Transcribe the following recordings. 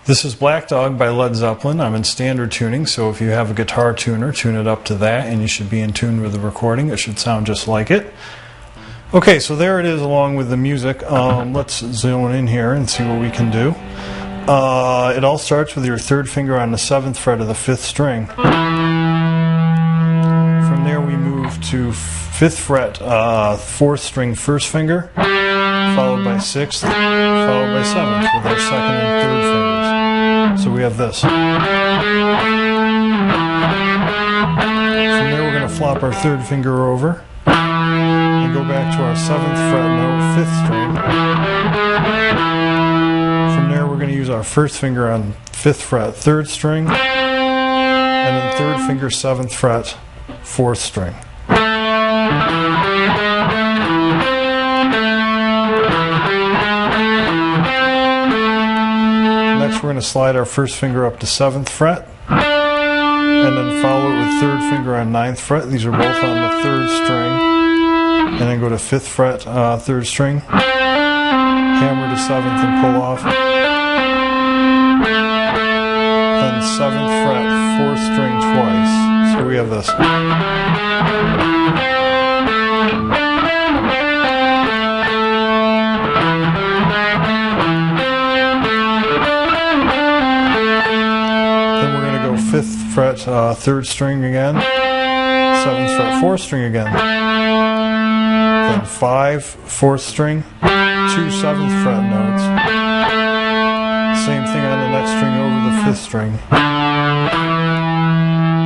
This is Black Dog by Led Zeppelin. I'm in standard tuning, so if you have a guitar tuner, tune it up to that, and you should be in tune with the recording. It should sound just like it. Okay, so there it is along with the music. Let's zone in here and see what we can do. It all starts with your third finger on the 7th fret of the 5th string. From there we move to 5th fret, 4th string, 1st finger, followed by 6th, followed by 7th with our 2nd and 3rd fingers. So we have this. From there we're going to flop our 3rd finger over and go back to our 7th fret note, 5th string. From there we're going to use our 1st finger on 5th fret, 3rd string, and then 3rd finger, 7th fret, 4th string. Next we're going to slide our 1st finger up to 7th fret, and then follow it with 3rd finger on 9th fret. These are both on the 3rd string. And then go to 5th fret, 3rd string, hammer to 7th and pull off. Then 7th fret, 4th string twice. So we have this. Then we're going to go 5th fret, 3rd string again, 7th fret, 4th string again. Then 5, 4th string, 2 7th fret notes. Same thing on the next string over the 5th string.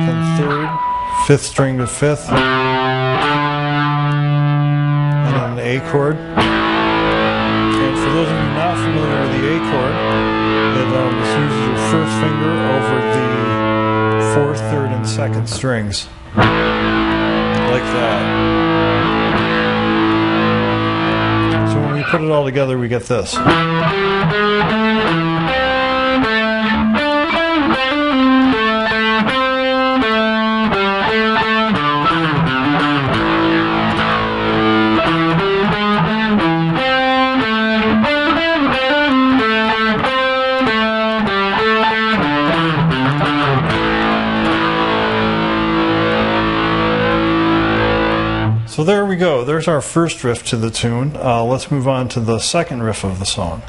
Then 3rd, 5th string to 5th. And then an A chord. And for those of you not familiar with the A chord, it just uses your 1st finger over the 4th, 3rd, and 2nd strings. Like that. When we put it all together, we get this. So there we go. There's our first riff to the tune. Let's move on to the second riff of the song.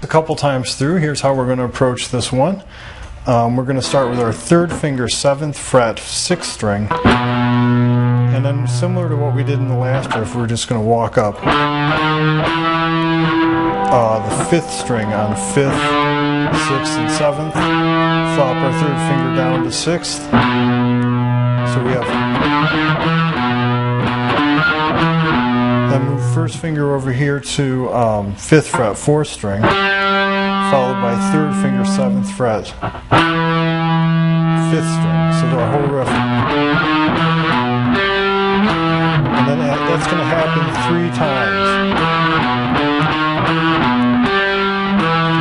A couple times through, here's how we're going to approach this one. We're going to start with our 3rd finger, 7th fret, 6th string. And then similar to what we did in the last riff, we're just going to walk up the 5th string on 5th, 6th, and 7th. Flop our 3rd finger down to 6th. So we have, then move 1st finger over here to 5th fret, 4th string, followed by 3rd finger, 7th fret, 5th string. So the whole riff. And then that's going to happen 3 times.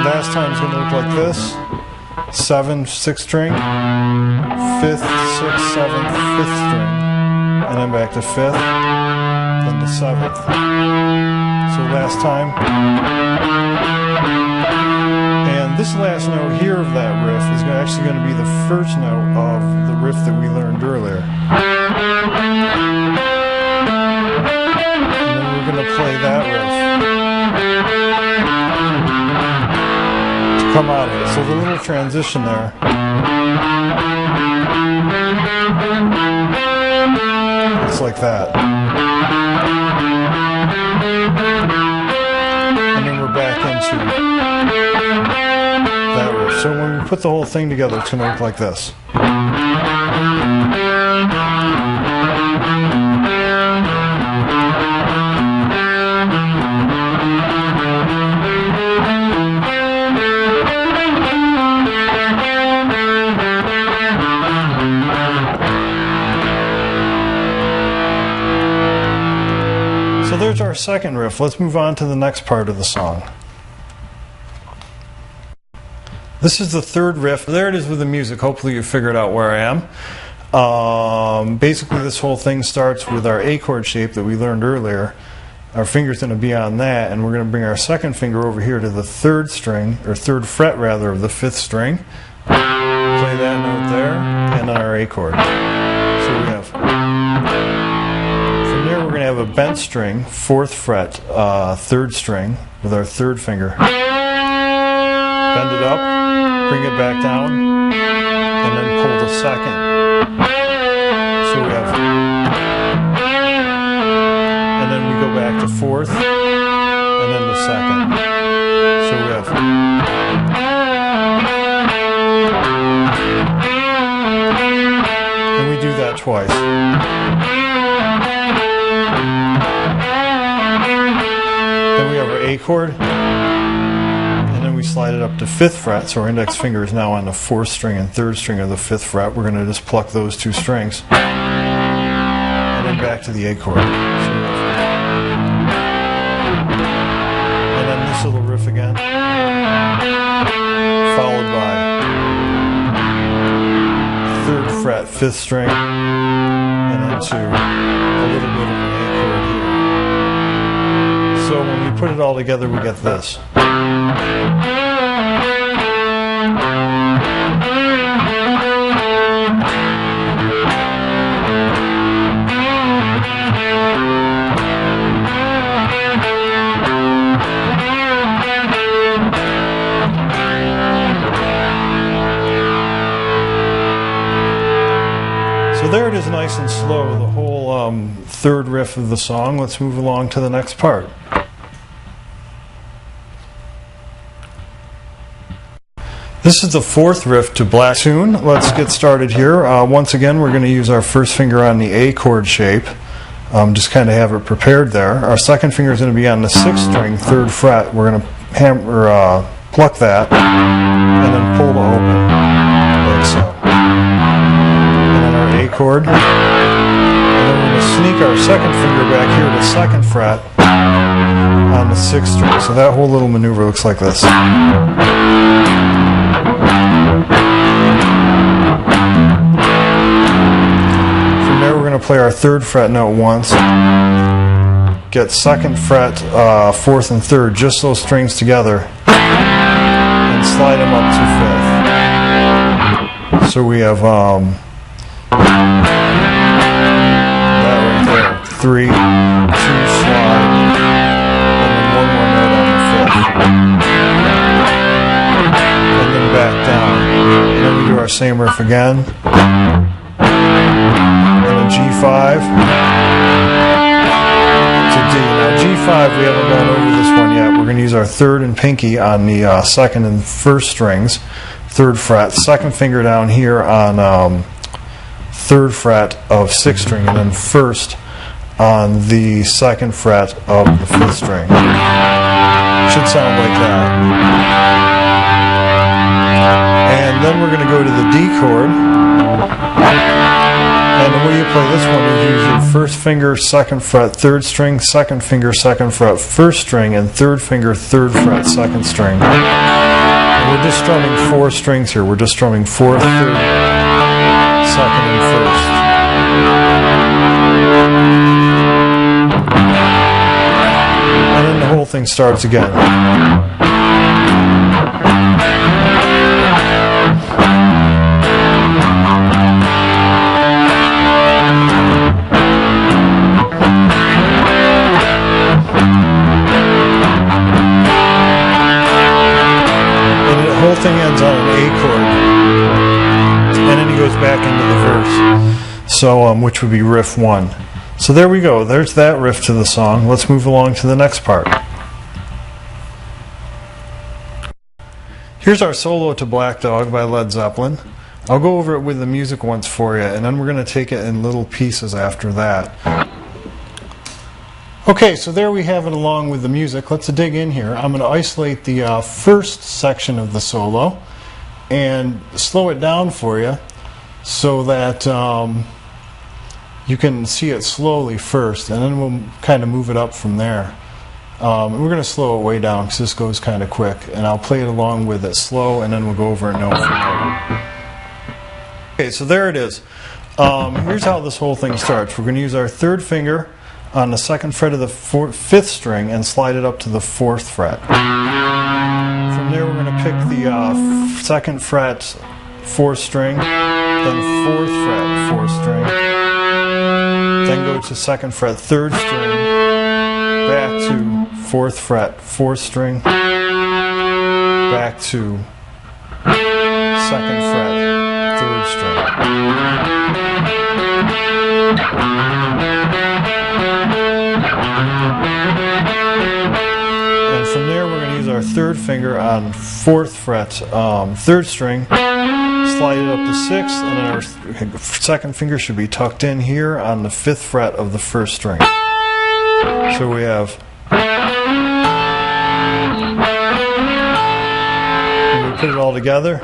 Last time is going to look like this. 7, 6th string, 5th, 6th, 7th, 5th string, and then back to 5th, then to 7th. So last time. And this last note here of that riff is actually going to be the first note of the riff that we learned earlier. And then we're going to play that riff come out of it. So the little transition there. It's like that. And then we're back into that riff. So when we put the whole thing together, it's going to look like this. So there's our second riff. Let's move on to the next part of the song. This is the third riff. There it is with the music. Hopefully you figured out where I am. Basically this whole thing starts with our A chord shape that we learned earlier. Our finger's going to be on that, and we're going to bring our second finger over here to the third string, or third fret rather, of the fifth string. Play that note there, and then our A chord. So we have. From there, we're going to have a bent string, fourth fret, third string, with our third finger. Bend it up, bring it back down, and then pull the second. So we have. And then we go back to fourth, and then the second. So we have. And we do that twice. Then we have our A chord, and then we slide it up to fifth fret, so our index finger is now on the fourth string and third string of the fifth fret. We're going to just pluck those two strings, and then back to the A chord. And then this little riff again, followed by third fret, fifth string, and then to a little bit of an A chord here. So when we put it all together, we get this. So there it is, nice and slow, the whole third riff of the song. Let's move along to the next part. This is the fourth riff to Black Tune. Let's get started here. Once again, we're going to use our first finger on the A chord shape. Just kind of have it prepared there. Our second finger is going to be on the sixth string, third fret. We're going to pluck that and then pull to open, like so. And then our A chord. And then we're going to sneak our second finger back here to second fret on the sixth string. So that whole little maneuver looks like this. We're going to play our third fret note once, get second fret, fourth and third, just those strings together, and slide them up to fifth. So we have that right there, 3, 2 slide, and then one more note on the fifth, and then back down, and then we do our same riff again. G5 to D. Now G5, we haven't gone over this one yet. We're going to use our third and pinky on the second and first strings, third fret, second finger down here on third fret of sixth string, and then first on the second fret of the fifth string. Should sound like that. And then we're going to go to the D chord. And the way you play this one is use your first finger, second fret, third string, second finger, second fret, first string, and third finger, third fret, second string. And we're just strumming 4 strings here. We're just strumming fourth, third, second, and first. And then the whole thing starts again. The whole thing ends on an A chord, and then he goes back into the verse, so which would be riff 1. So there we go, there's that riff to the song. Let's move along to the next part. Here's our solo to Black Dog by Led Zeppelin. I'll go over it with the music once for you, and then we're going to take it in little pieces after that. Okay, so there we have it along with the music. Let's dig in here. I'm going to isolate the first section of the solo and slow it down for you so that you can see it slowly first, and then we'll kind of move it up from there. We're going to slow it way down because this goes kind of quick, and I'll play it along with it slow, and then we'll go over it note for note. Okay, so there it is. Here's how this whole thing starts. We're going to use our third finger on the 2nd fret of the 5th string and slide it up to the 4th fret. From there we're going to pick the 2nd fret 4th string, then 4th fret 4th string, then go to 2nd fret 3rd string, back to 4th fret 4th string, back to 2nd fret 3rd string. And from there we're going to use our 3rd finger on 4th fret 3rd string, slide it up to 6th, and then our 2nd finger should be tucked in here on the 5th fret of the 1st string. So we have, and we put it all together.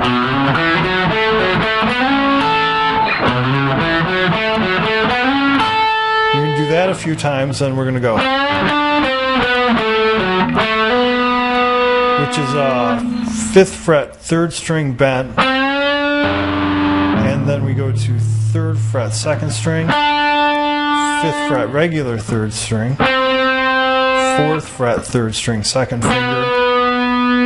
You can do that a few times, then we're going to go, which is 5th fret 3rd string bent, and then we go to 3rd fret 2nd string, 5th fret regular 3rd string, 4th fret 3rd string 2nd finger,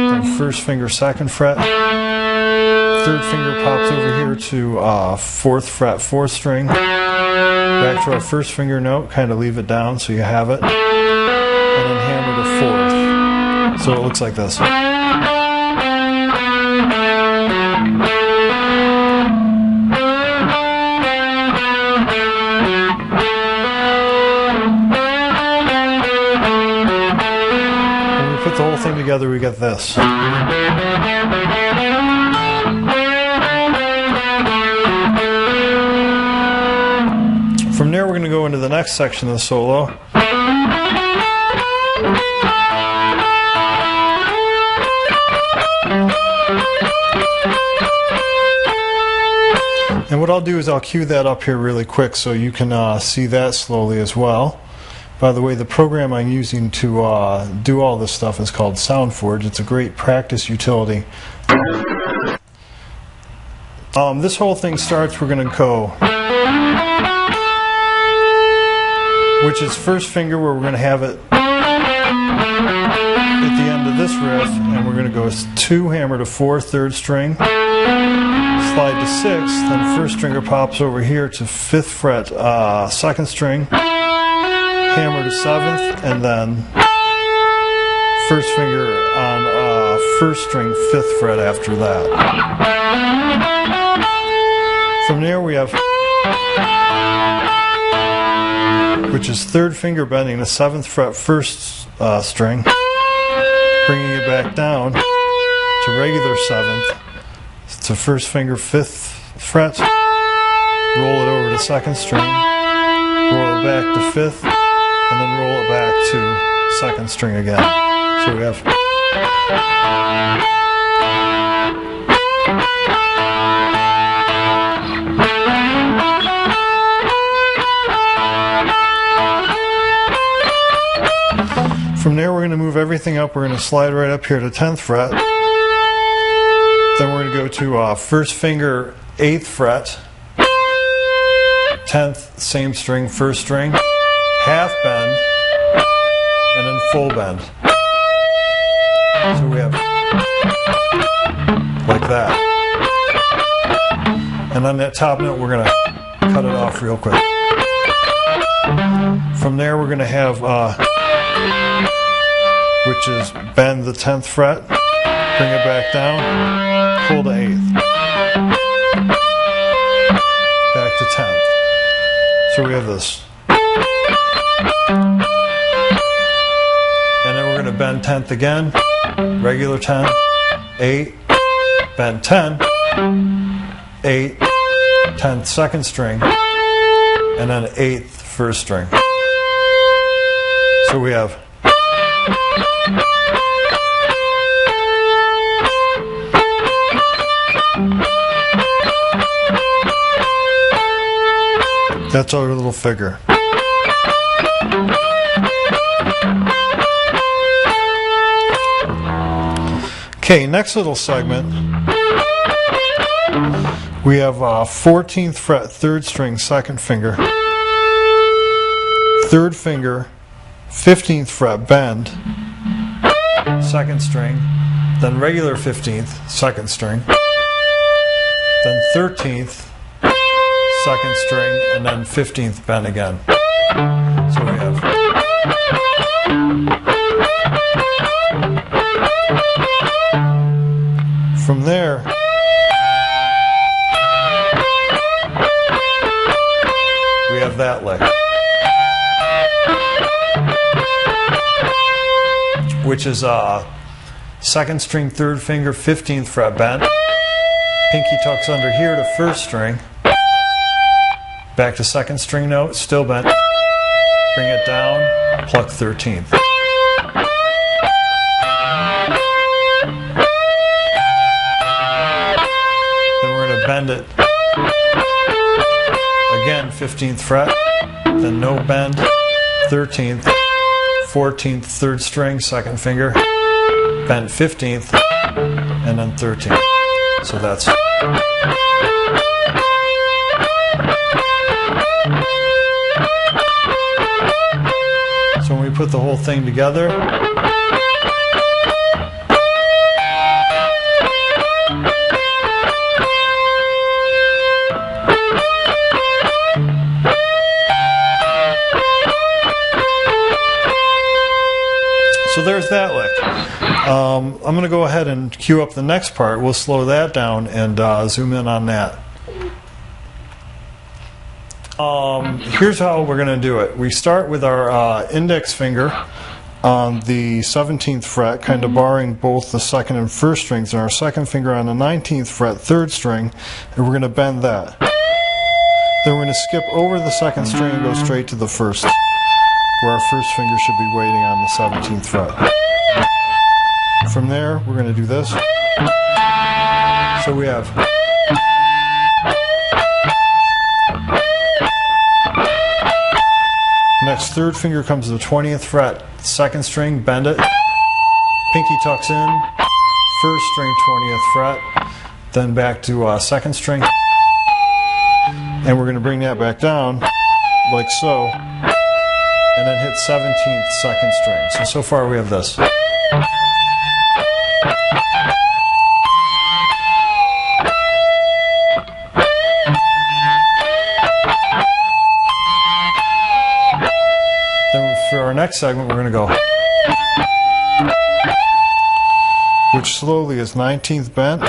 then 1st finger 2nd fret, 3rd finger pops over here to 4th fret 4th string, back to our 1st finger note, kind of leave it down so you have it, and then hammer to 4th. So it looks like this. The whole thing together, we get this. From there we're going to go into the next section of the solo. And what I'll do is I'll cue that up here really quick so you can see that slowly as well. By the way, the program I'm using to do all this stuff is called SoundForge. It's a great practice utility. This whole thing starts, we're going to go, which is 1st finger where we're going to have it at the end of this riff, and we're going to go 2, hammer to 4th, 3rd string, slide to 6th, then 1st stringer pops over here to 5th fret 2nd string, hammer to 7th, and then 1st finger on 1st string 5th fret after that. From there we have, which is 3rd finger bending the 7th fret 1st string, bringing it back down to regular 7th, to 1st finger 5th fret, roll it over to 2nd string, roll it back to 5th, and then roll it back to 2nd string again. So we have, from there we're going to move everything up. We're going to slide right up here to 10th fret. Then we're going to go to 1st finger 8th fret, 10th same string 1st string, half bend, and then full bend. So we have like that. And on that top note, we're going to cut it off real quick. From there, we're going to have, which is bend the 10th fret, bring it back down, pull to 8th, back to 10th. So we have this. And then we're going to bend 10th again, regular 10, 8, bend 10, 8, 10th 2nd string, and then 8th 1st string. So we have, that's our little figure. Okay, next little segment, we have 14th fret 3rd string 2nd finger, 3rd finger, 15th fret bend, 2nd string, then regular 15th, 2nd string, then 13th, 2nd string, and then 15th bend again. So we have from there we have that lick, which is 2nd string, 3rd finger, 15th fret bend, pinky tucks under here to 1st string, back to 2nd string note, still bent, bring it down, pluck 13th. Then we're going to bend it again, 15th fret, then no bend, 13th, 14th, 3rd string, 2nd finger, bend 15th, and then 13th. So that's so when we put the whole thing together, so there's that lick. I'm going to go ahead and cue up the next part. We'll slow that down and zoom in on that. Here's how we're going to do it. We start with our index finger on the 17th fret, kind of barring both the 2nd and 1st strings, and our 2nd finger on the 19th fret, 3rd string, and we're going to bend that. Then we're going to skip over the 2nd string and go straight to the 1st, where our 1st finger should be waiting on the 17th fret. From there, we're going to do this. So we have next 3rd finger comes to the 20th fret, 2nd string, bend it, pinky tucks in, 1st string, 20th fret, then back to 2nd string, and we're going to bring that back down like so, and then hit 17th, 2nd string. So far we have this. For our next segment, we're going to go, which slowly is 19th bent,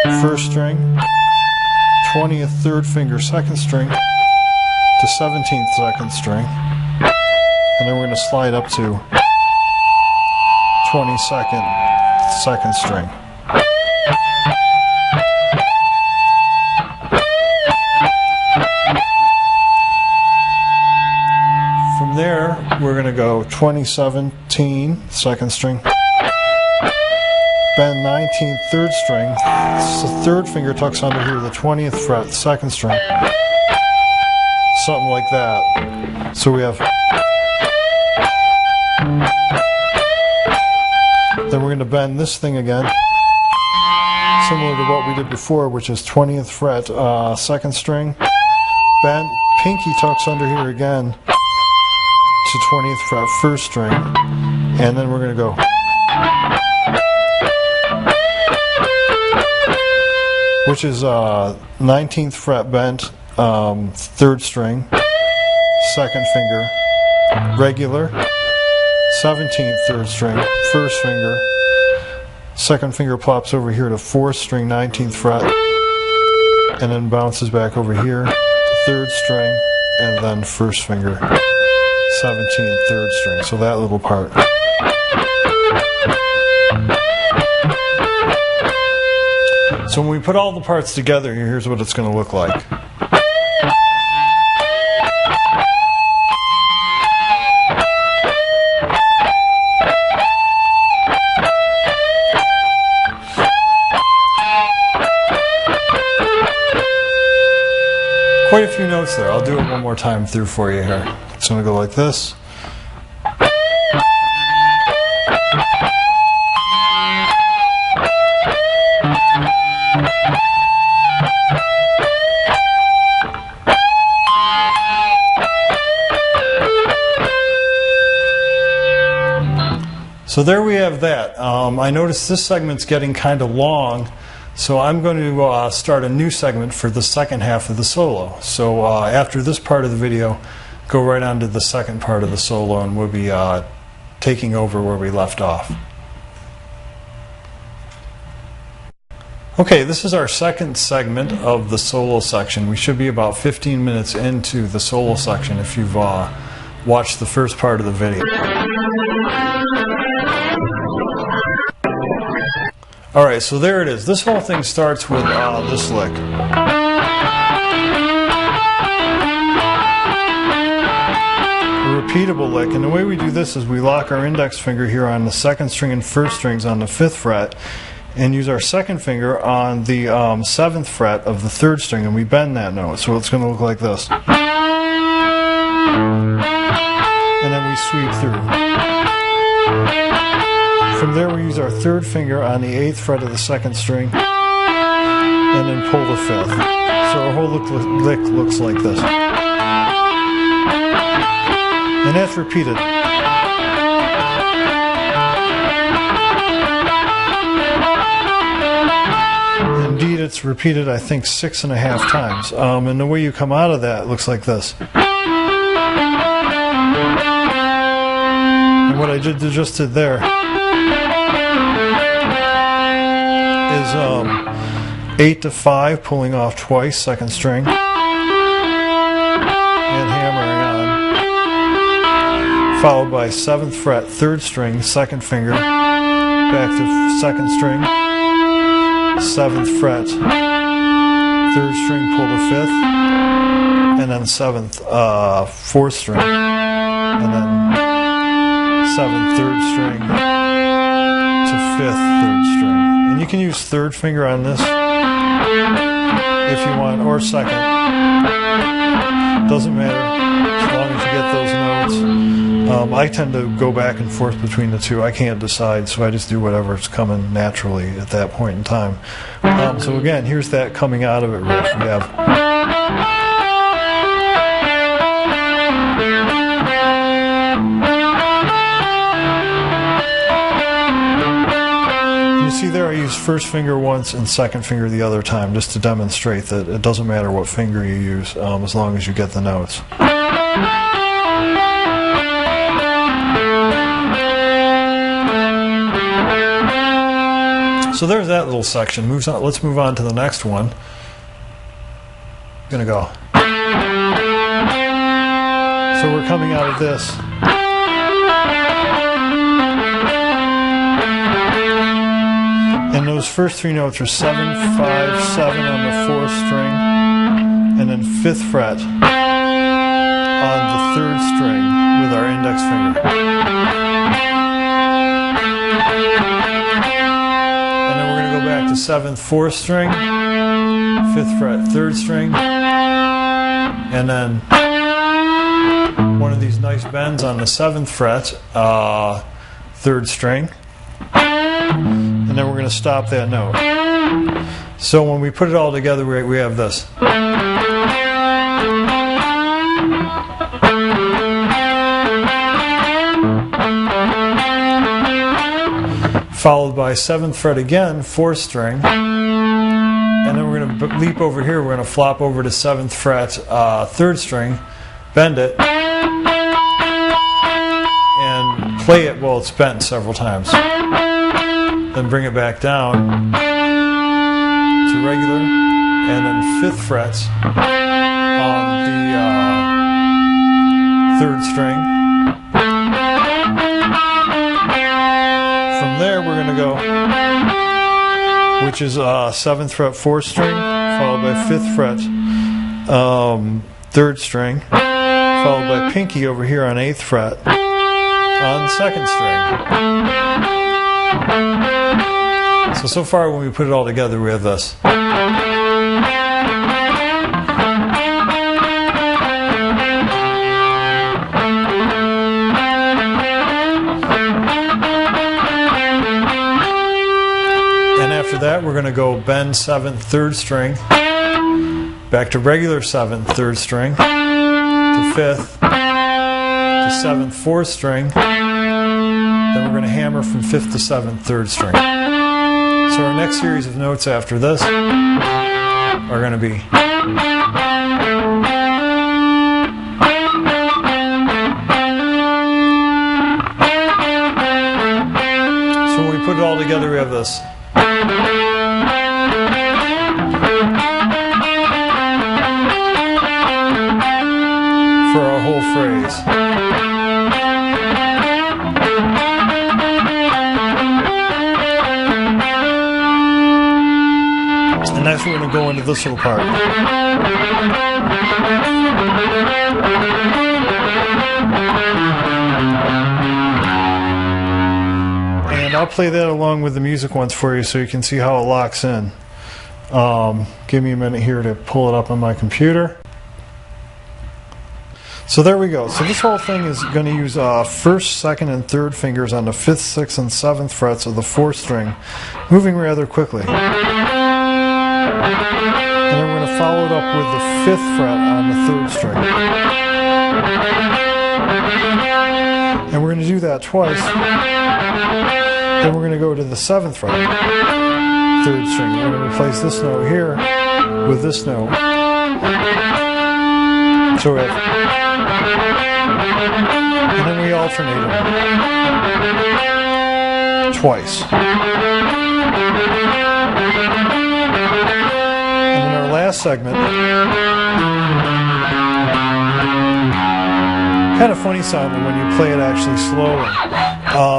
1st string, 20th 3rd finger 2nd string to 17th 2nd string, and then we're going to slide up to 22nd 2nd string. There, we're going to go 2017, 2nd string, bend 19th, 3rd string, so 3rd finger tucks under here, the 20th fret, 2nd string, something like that. So we have, then we're going to bend this thing again, similar to what we did before, which is 20th fret, 2nd string, bend, pinky tucks under here again, to 20th fret 1st string, and then we're going to go which is 19th fret bent, 3rd string, 2nd finger, regular, 17th 3rd string, 1st finger, 2nd finger plops over here to 4th string, 19th fret, and then bounces back over here to 3rd string, and then 1st finger, 17th 3rd string. So that little part. So when we put all the parts together, here's what it's going to look like. Quite a few notes there. I'll do it one more time through for you here. It's going to go like this. So there we have that. I noticed this segment's getting kind of long, so I'm going to start a new segment for the second half of the solo. So after this part of the video, go right on to the second part of the solo, and we'll be taking over where we left off. Okay, this is our second segment of the solo section. We should be about 15 minutes into the solo section if you've watched the first part of the video. Alright, so there it is. This whole thing starts with this lick. A repeatable lick, and the way we do this is we lock our index finger here on the second string and first strings on the 5th fret, and use our second finger on the 7th fret of the 3rd string, and we bend that note. So it's going to look like this. And then we sweep through. From there we use our 3rd finger on the 8th fret of the 2nd string, and then pull the 5th. So our whole lick looks like this. And that's repeated. Indeed, it's repeated, I think, 6.5 times. And the way you come out of that looks like this. And what I just did there is 8 to 5, pulling off twice, 2nd string, and hammering on, followed by 7th fret, 3rd string, 2nd finger, back to 2nd string, 7th fret, 3rd string, pull to 5th, and then 7th, 4th string, and then 7th, 3rd string to 5th, 3rd string. And you can use 3rd finger on this if you want, or 2nd. Doesn't matter, as long as you get those notes. I tend to go back and forth between the two. I can't decide, so I just do whatever's coming naturally at that point in time. So again, here's that coming out of it riff. We have see there I use 1st finger once and 2nd finger the other time, just to demonstrate that it doesn't matter what finger you use, as long as you get the notes. So there's that little section. Let's move on to the next one. I'm going to go. So we're coming out of this. And those first 3 notes are 7, 5, 7 on the 4th string, and then 5th fret on the 3rd string with our index finger. And then we're going to go back to 7th, 4th string, 5th fret, 3rd string, and then one of these nice bends on the 7th fret, 3rd string. And then we're going to stop that note. So when we put it all together, we have this. Followed by 7th fret again, 4th string. And then we're going to leap over here. We're going to flop over to 7th fret, 3rd string, bend it, and play it while it's bent several times. Then bring it back down to regular, and then 5th frets on the 3rd string. From there we're going to go, which is 7th fret, 4th string, followed by 5th fret, 3rd string, followed by pinky over here on 8th fret on 2nd string. So far when we put it all together, we have this. And after that, we're going to go bend 7th, 3rd string, back to regular 7th, 3rd string, to 5th, to 7th, 4th string, Then we're going to hammer from 5th to 7th, 3rd string. So our next series of notes after this are going to be. So when we put it all together, we have this. For our whole phrase. And next we're going to go into this little part. And I'll play that along with the music once for you so you can see how it locks in. Give me a minute here to pull it up on my computer. So there we go. So this whole thing is going to use 1st, 2nd, and 3rd fingers on the 5th, 6th, and 7th frets of the 4th string, moving rather quickly. And then we're going to follow it up with the 5th fret on the 3rd string. And we're going to do that twice. Then we're going to go to the 7th fret, 3rd string. We're going to replace this note here with this note. So we have, and then we alternate them twice. And in our last segment, kind of funny sounding when you play it actually slowly.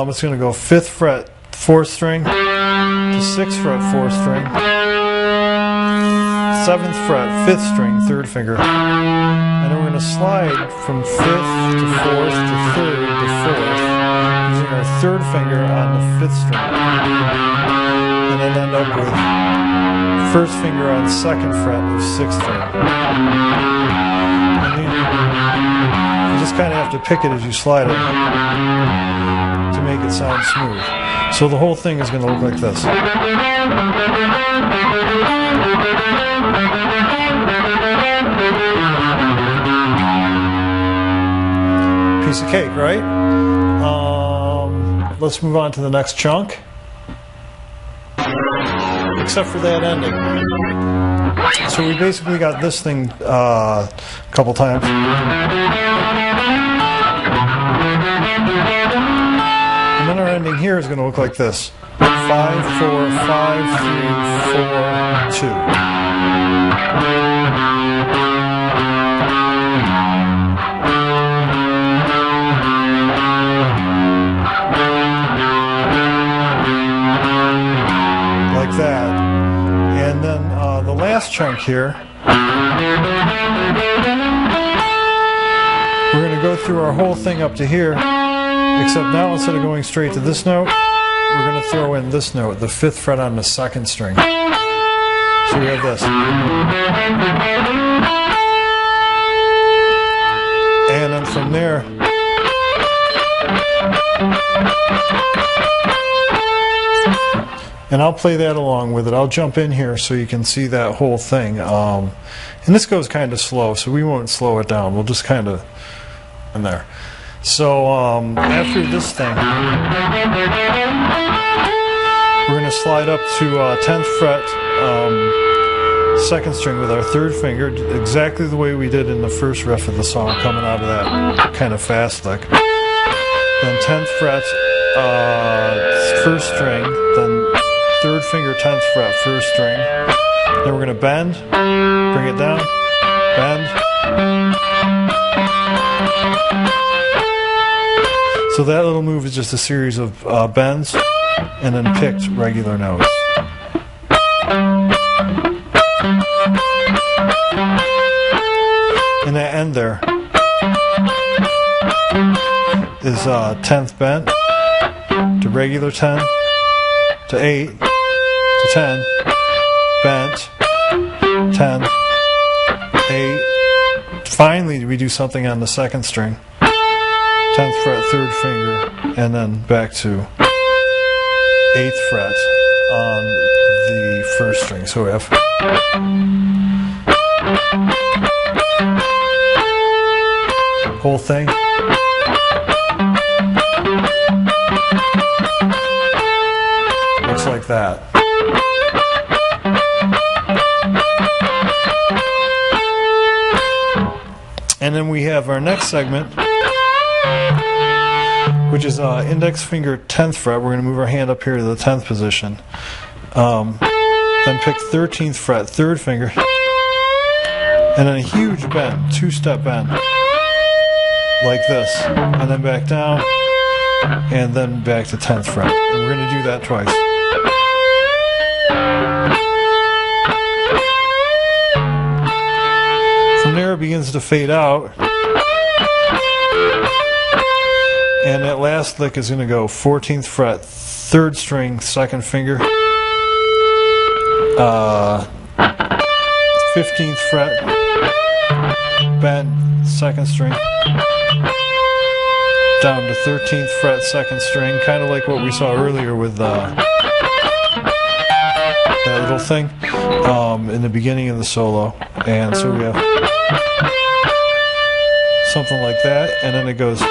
It's going to go 5th fret, 4th string, to 6th fret, 4th string, 7th fret, 5th string, 3rd finger. And then we're going to slide from 5th to 4th to 3rd to 4th using our 3rd finger on the 5th string. And then end up with 1st finger on 2nd fret of 6th string. And you just kind of have to pick it as you slide it to make it sound smooth. So the whole thing is going to look like this. Piece of cake, right? Let's move on to the next chunk. Except for that ending. So we basically got this thing a couple times. And then our ending here is going to look like this. 5, 4, 5, 3, 4, 2. That. And then the last chunk here, we're going to go through our whole thing up to here, except now instead of going straight to this note, we're going to throw in this note, the 5th fret on the 2nd string. So we have this. And then from there, and I'll play that along with it. I'll jump in here so you can see that whole thing. And this goes kind of slow, so we won't slow it down. We'll just kind of in there. So after this thing, we're going to slide up to 10th fret, 2nd string with our 3rd finger, exactly the way we did in the first riff of the song, coming out of that kind of fast lick. Then 10th fret, 1st string, then 3rd finger, 10th fret, 1st string. Then we're going to bend, bring it down, bend. So that little move is just a series of bends and then picked regular notes. And that end there is 10th bent to regular 10 to 8 to 10 bent 10 8. Finally we do something on the 2nd string, 10th fret, 3rd finger, and then back to 8th fret on the 1st string. So we have whole thing. that. And then we have our next segment, which is index finger 10th fret. We're going to move our hand up here to the 10th position. Then pick 13th fret, 3rd finger, and then a huge bend, 2-step bend, like this, and then back down, and then back to 10th fret. And we're going to do that twice. From there it begins to fade out, and that last lick is going to go 14th fret, 3rd string, 2nd finger, 15th fret, bend, 2nd string, down to 13th fret, 2nd string, kind of like what we saw earlier with that little thing in the beginning of the solo. And so we have something like that, and then it goes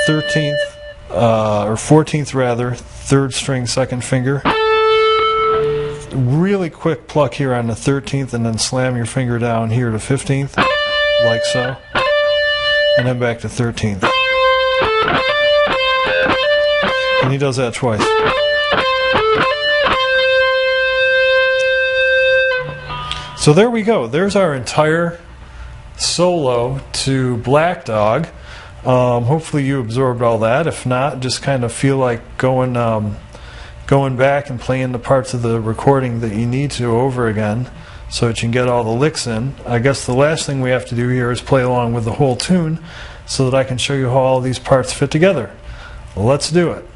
13th, or 14th rather, 3rd string, 2nd finger. Really quick pluck here on the 13th, and then slam your finger down here to 15th, like so, and then back to 13th. And he does that twice. So there we go. There's our entire solo to Black Dog. Hopefully you absorbed all that. If not, just kind of feel like going back and playing the parts of the recording that you need to over again so that you can get all the licks in. I guess the last thing we have to do here is play along with the whole tune so that I can show you how all these parts fit together. Let's do it.